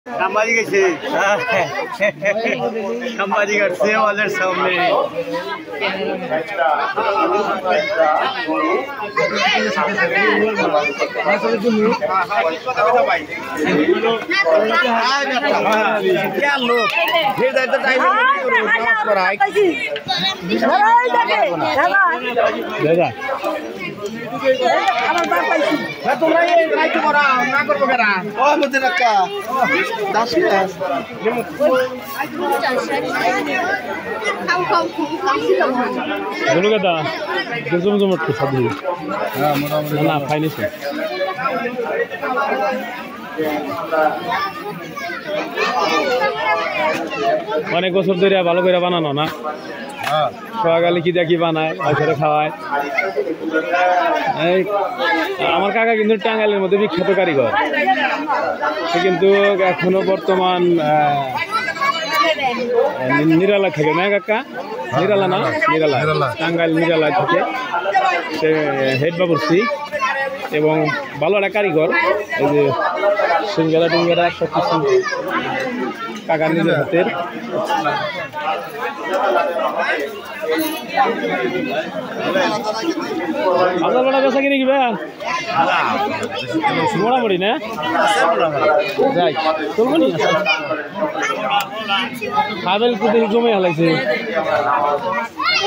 সাংবাদিক আছে সাংবাদিক আসছে আমাদের সামনে তোমরা না করবো কেনা মধ্যে রাখা बोलो क्या था जम जम के सब ना फाइनेंस অনেক বছর ধরে ভালো করে বানানো না সকালে কি দেখি বানায় ওইখানে খাওয়ায় এই আমার কাকা কিন্তু টাঙ্গাইলের মধ্যে বিখ্যাত কারিগর সে কিন্তু এখনো বর্তমান নিরালা থেকে না কাকা নিরালা না নিরালা টাঙ্গাইল নিরালা থেকে সে হেড বাবুর্চি এবং ভালো একটা কারিগর এই যে সিঙ্গারা টিঙ্গারা সব কিছু কাকার নিজের হাতের আপনার বড় বেচা কিনে কি মোটামুটি না যাই চলবো নি হাবেল প্রতি জমে হালাইছে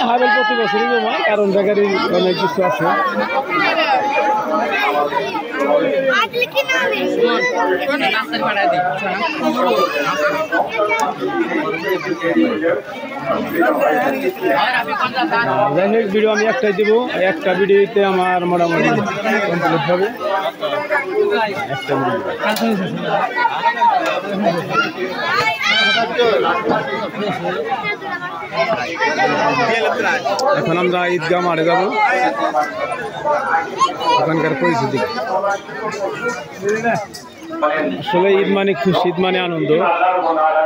হাবেল প্রতি বছরই জমায় কারণ জায়গার অনেক কিছু আছে যাই হোক ভিডিও আমি একটাই দেবো একটা ভিডিওতে আমার মোটামুটি কমপ্লিট হবে একটা এখন আমরা ঈদগাহ মাঠে যাবো ওখানকার পরিস্থিতি আসলে ঈদ মানে খুশি ঈদ মানে আনন্দ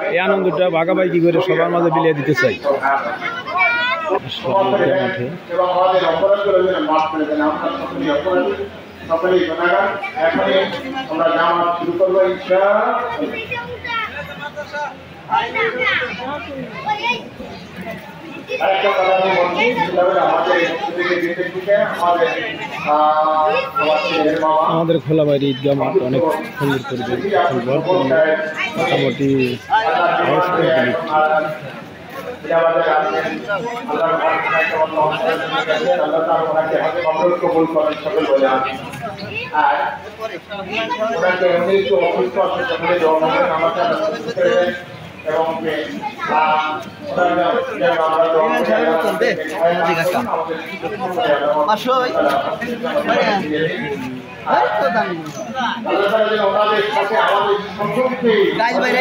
এই আনন্দটা ভাগাভাগি করে সবার মাঝে বিলিয়ে দিতে চাই আমাদের খোলা বাইরে ঈদগাহ মাঠ অনেক সুন্দর করবে মোটামুটি গাইজ ভাই